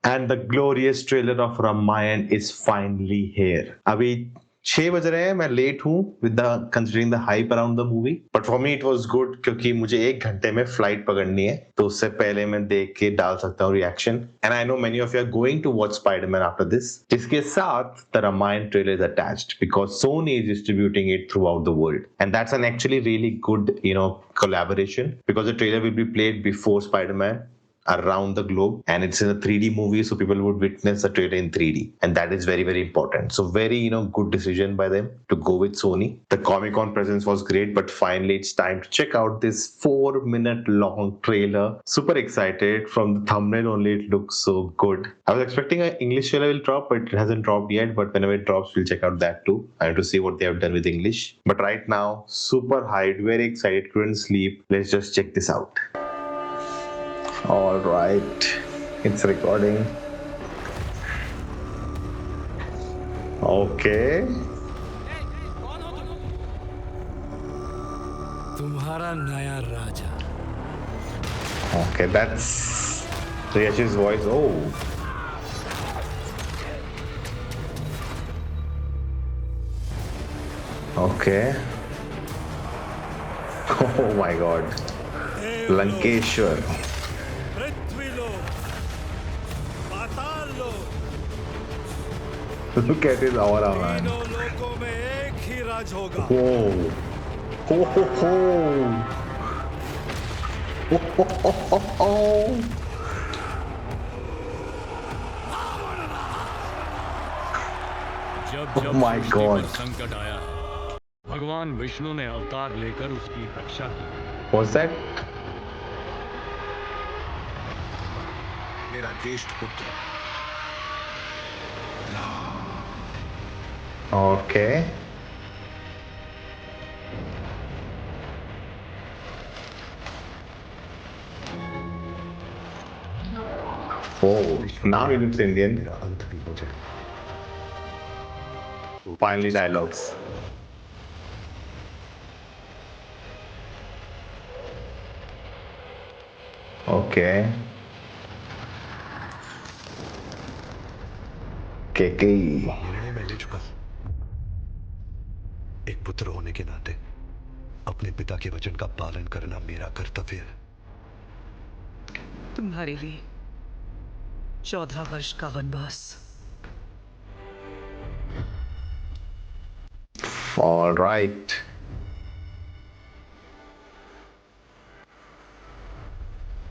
And the glorious trailer of Ramayana is finally here. अभी 6 बज रहे हैं, मैं लेट हूँ with the considering the hype around the movie, but for me it was good क्योंकि मुझे 1 घंटे में फ्लाइट पकड़नी है, तो उससे पहले मैं देख के डाल सकता हूँ reaction. And I know many of you are going to watch Spider-Man after this. इसके साथ the Ramayana trailer is attached because Sony is distributing it throughout the world, and that's an actually really good collaboration because the trailer will be played before Spider-Man around the globe, and it's in a 3D movie, so people would witness the trailer in 3D, and that is very, very important. So very good decision by them to go with Sony. The Comic Con presence was great, but finally it's time to check out this 4-minute long trailer. Super excited. From the thumbnail only it looks so good. I was expecting an English trailer will drop, but it hasn't dropped yet, but whenever it drops we'll check out that too. I have to see what they have done with English, but right now super hyped, very excited, couldn't sleep. Let's just check this out. All right, it's recording. Okay. तुम्हारा नया राजा. Okay, that's Yash's voice. Oh. Okay. Oh my God. Lankeshwar. Look at his aura, man. Whoa. Ho ho ho. Ho ho ho ho ho. जब Oh my God. संकट आया, भगवान विष्णु ने अवतार लेकर उसकी रक्षा की. What's that? मेरा ज्येष्ठ पुत्र. Okay. Oh, now he looks Indian. Finally, dialogues. Okay. KK. निर्णय मैं ले चुका. एक पुत्र होने के नाते अपने पिता के वचन का पालन करना मेरा कर्तव्य है. तुम्हारे लिए 14 वर्ष का वनवास. All right.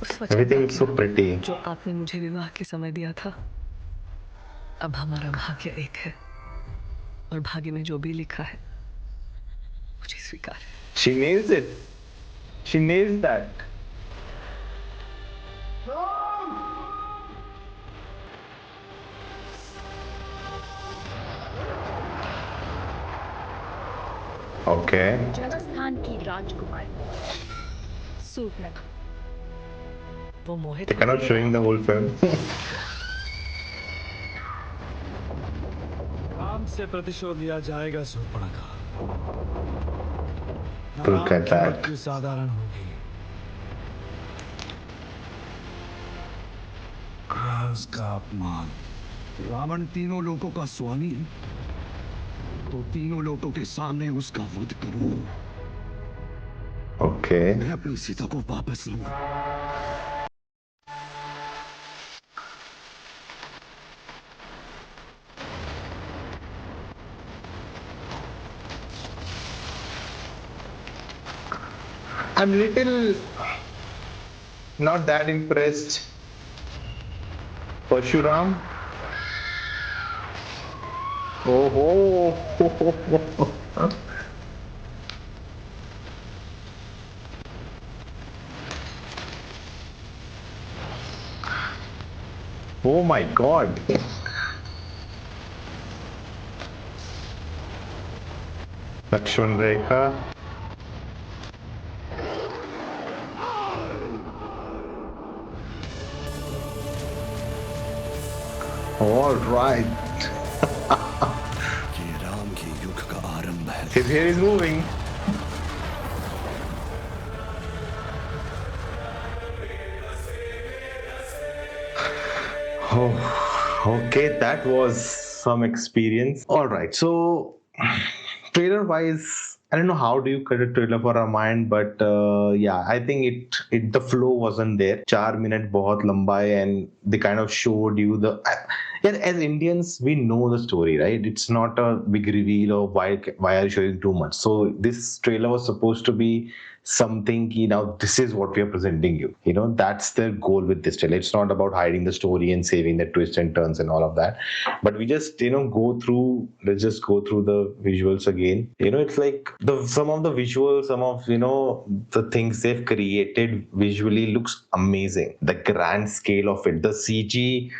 उस वचन Everything का is so pretty. जो आपने मुझे विवाह के समय दिया था, अब हमारा भाग्य एक है, और भाग्य में जो भी लिखा है मुझे स्वीकार है. She nails it. She nails that. Okay. Rajasthan की राजकुमारी सूरनग. वो मोहित They cannot showing the whole film. काम से प्रतिशोध लिया जाएगा सूर्पणखा. Look at that. मृत्यु साधारण होगी. उसका अपमान. रावण तीनों लोगों का स्वामी है, तो तीनों लोगों के सामने उसका वध करूं. Okay. मैं अपनी सीता को वापस लूंगा. I'm little not that impressed. Parshuram. Oh ho. Oh my God. Lakshman Rekha. All right. ये राम के युग का आरंभ है. His hair is moving. Oh. Okay, that was some experience. All right, so trailer wise, I don't know how do you cut a trailer for Ramayana, but yeah, I think it the flow wasn't there. 4 minute बहुत लंबा है, and they kind of showed you the. Yeah, as Indians, we know the story, right? It's not a big reveal or why are you showing too much. So this trailer was supposed to be something, now this is what we are presenting you. That's their goal with this trailer. It's not about hiding the story and saving the twists and turns and all of that. But we just, let's just go through the visuals again. It's like some of the visuals, some of, the things they've created visually looks amazing. The grand scale of it, the CG,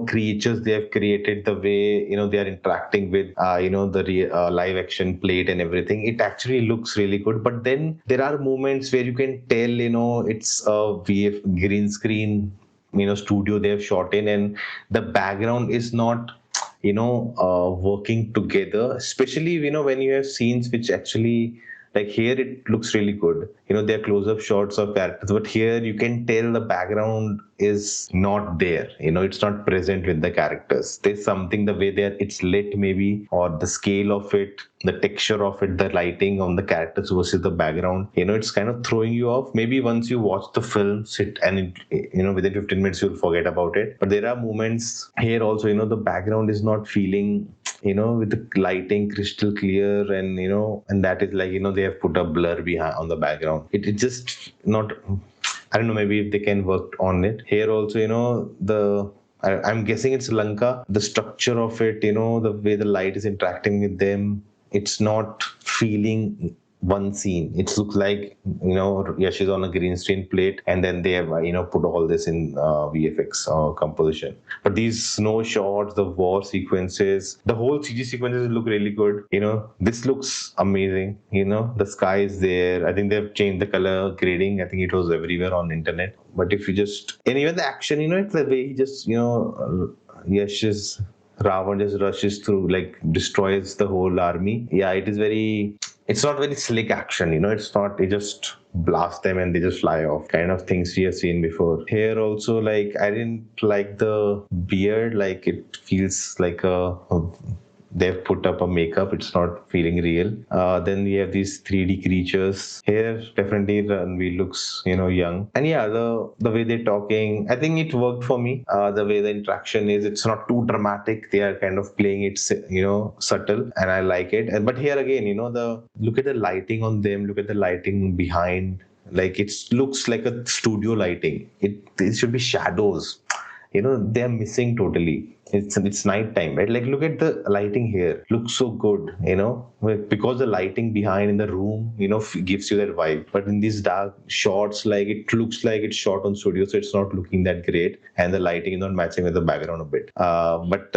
creatures they have created, the way they are interacting with the live action plate and everything, it actually looks really good. But then there are moments where you can tell it's a green screen studio they have shot in, and the background is not working together, especially when you have scenes which actually, like here it looks really good. There are close-up shots of characters, but here you can tell the background is not there. It's not present with the characters. There's something, the way it's lit maybe, or the scale of it, the texture of it, the lighting on the characters versus the background. It's kind of throwing you off. Maybe once you watch the film, sit and within 15 minutes you'll forget about it. But there are moments here also, the background is not feeling with the lighting crystal clear, and that is like, they have put a blur behind on the background. It just not, I don't know, maybe if they can work on it. Here also, I'm guessing it's Lanka. The structure of it, the way the light is interacting with them, it's not feeling one scene. It looks like, Yash is on a green screen plate, and then they have, put all this in VFX composition. But these snow shots, the war sequences, the whole CG sequences look really good. This looks amazing. The sky is there. I think they've changed the color grading. I think it was everywhere on internet. But if you just, and even the action, it's the way he just, Yash's Ravan just rushes through, like destroys the whole army. Yeah, it is very, it's not very slick action, it's not, they just blast them and they just fly off, kind of things we have seen before. Here also, like, I didn't like the beard, like it feels like they've put up a makeup, it's not feeling real. Then we have these 3D creatures. Here definitely Ranbir looks young, and yeah, the way they're talking, I think it worked for me. The way the interaction is, it's not too dramatic, they are kind of playing it subtle, and I like it. But here again, the look at the lighting on them, look at the lighting behind, like it looks like a studio lighting. It should be shadows, they're missing totally. It's night time, right? Like, look at the lighting here, looks so good, because the lighting behind in the room gives you that vibe. But in these dark shots, like, it looks like it's shot on studio, so it's not looking that great, and the lighting is not matching with the background a bit. But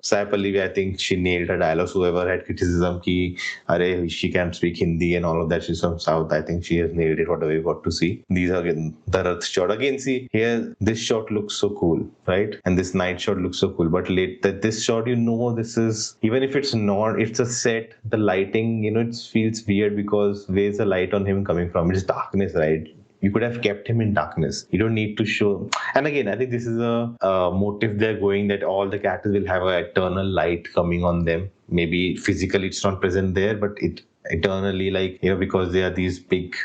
Sai Pallavi, I think she nailed her dialogues. Whoever had criticism ki Are, she can speak Hindi and all of that, she's from South, I think she has nailed it, whatever we got to see. These are again the Rath shot. Again, see here, this shot looks so cool, right? And this night shot looks so cool. But this shot, this is, even if it's not, it's a set, the lighting, it feels weird, because where's the light on him coming from? It's darkness, right? You could have kept him in darkness. You don't need to show. And again, I think this is a motive they're going, that all the characters will have an eternal light coming on them. Maybe physically it's not present there, but it eternally, like, because they are these big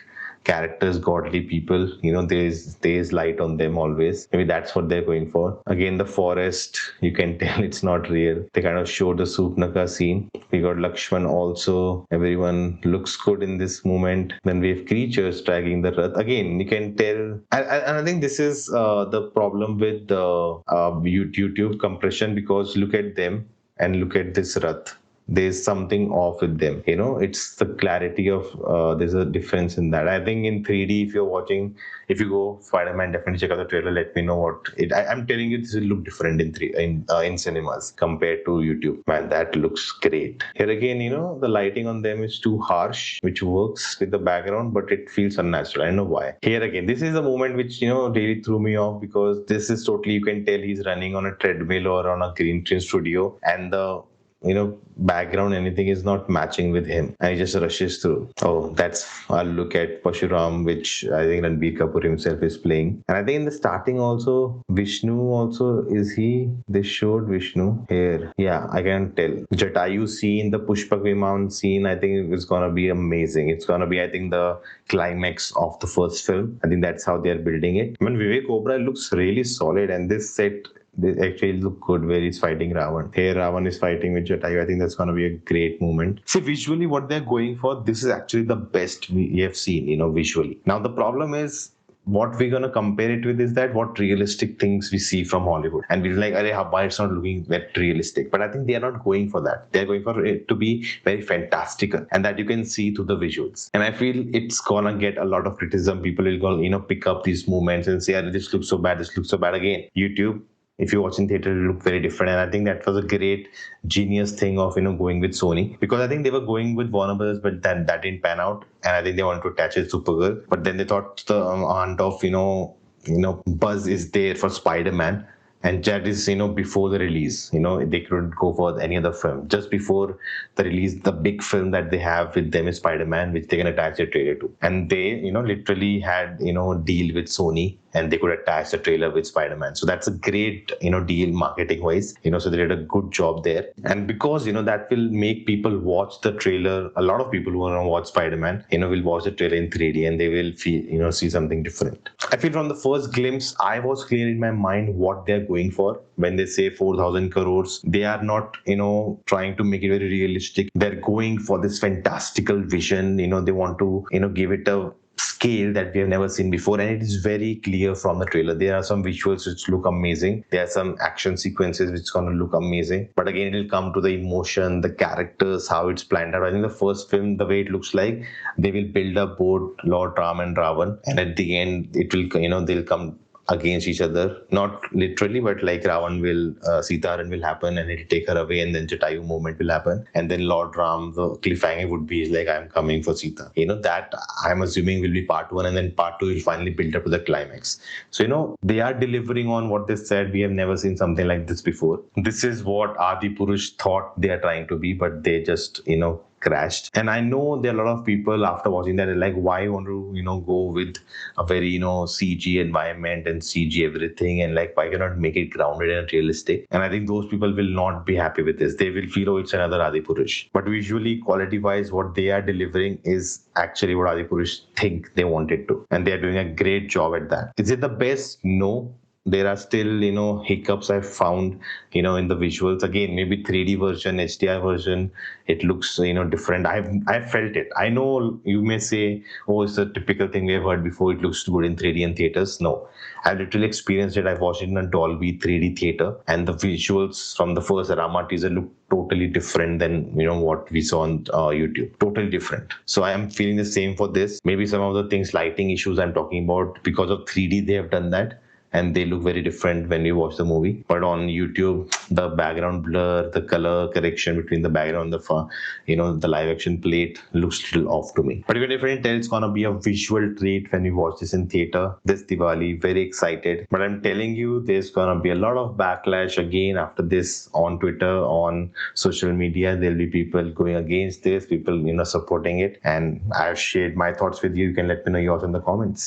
characters, godly people, there's light on them always. Maybe that's what they're going for. Again, the forest, you can tell it's not real. They kind of show the Supnaka scene. We got Lakshman also. Everyone looks good in this moment. Then we have creatures dragging the Rath. Again, you can tell. And I think this is the problem with the YouTube compression, because look at them and look at this Rath. There's something off with them. It's the clarity of there's a difference in that. I think in 3D, if you're watching, if you go Spider-Man, definitely check out the trailer. Let me know what it. I'm telling you, this will look different in cinemas compared to YouTube. Man, that looks great. Here again, the lighting on them is too harsh, which works with the background, but it feels unnatural. I don't know why. Here again, this is a moment which really threw me off, because this is totally, you can tell he's running on a treadmill or on a green screen studio, and the background, anything is not matching with him, and he just rushes through. Oh, that's a look at Pashuram, which I think Ranbir Kapoor himself is playing. And I think in the starting also, Vishnu also, is he? They showed Vishnu here. Yeah, I can tell. Jatayu scene, the Pushpak Viman scene, I think it's gonna be amazing. It's gonna be, I think, the climax of the first film. I think that's how they're building it. I mean, Vivek Oberoi looks really solid, and this set, they actually look good where he's fighting Ravan. Here, Ravan is fighting with Jatayu. I think that's going to be a great moment. See, visually, what they're going for, this is actually the best we have seen, visually. Now, the problem is, what we're going to compare it with is that what realistic things we see from Hollywood. And we're like, why it's not looking that realistic? But I think they are not going for that. They're going for it to be very fantastical and that you can see through the visuals. And I feel it's going to get a lot of criticism. People will go, pick up these moments and say, this looks so bad, this looks so bad again. YouTube, if you watch in theater, it look very different. And I think that was a great genius thing of going with Sony, because I think they were going with Warner Brothers, but then that didn't pan out. And I think they wanted to attach it to Supergirl, but then they thought the amount of buzz is there for Spider-Man. And that is, before the release, they couldn't go for any other film. Just before the release, the big film that they have with them is Spider-Man, which they can attach a trailer to. And they, literally had, deal with Sony, and they could attach the trailer with Spider-Man. So that's a great, deal marketing wise, so they did a good job there. And because, that will make people watch the trailer. A lot of people who want to watch Spider-Man, will watch the trailer in 3D and they will feel, see something different. I feel from the first glimpse, I was clear in my mind what they're going for. When they say 4,000 crores, they are not, trying to make it very realistic. They're going for this fantastical vision. They want to, give it a scale that we have never seen before, and it is very clear from the trailer. There are some visuals which look amazing. There are some action sequences which are going to look amazing, but again, it will come to the emotion, the characters, how it's planned out. I think the first film, the way it looks like, they will build up both Lord Ram and Ravan, and at the end it will, they'll come against each other, not literally, but like Ravan will, Sita will happen and it'll take her away, and then Jatayu moment will happen, and then Lord Ram, the cliffhanger would be like, I'm coming for Sita. That I'm assuming will be part one, and then part two will finally build up to the climax. So, they are delivering on what they said. We have never seen something like this before. This is what Adi Purush thought they are trying to be, but they just, crashed. And I know there are a lot of people after watching that are like, why you want to go with a very CG environment and CG everything, and like, why cannot make it grounded and realistic? And I think those people will not be happy with this. They will feel, oh, it's another Adi Purush. But visually, quality wise, what they are delivering is actually what Adi Purush think they wanted to, and they are doing a great job at that. Is it the best? No. There are still, hiccups I've found, in the visuals. Again, maybe 3D version, HDR version, it looks, different. I've felt it. I know you may say, oh, it's a typical thing we have heard before. It looks good in 3D in theaters. No, I've literally experienced it. I've watched it in a Dolby 3D theater, and the visuals from the first Rama teaser look totally different than what we saw on YouTube. Totally different. So I am feeling the same for this. Maybe some of the things, lighting issues I'm talking about, because of 3D they have done that, and they look very different when you watch the movie. But on YouTube, the background blur, the color correction between the background, the live action plate looks little off to me. But you can definitely tell it's gonna be a visual treat when you watch this in theater this Diwali. Very excited. But I'm telling you, there's gonna be a lot of backlash again after this on Twitter, on social media. There'll be people going against this, people supporting it. And I've shared my thoughts with you. You can let me know yours in the comments.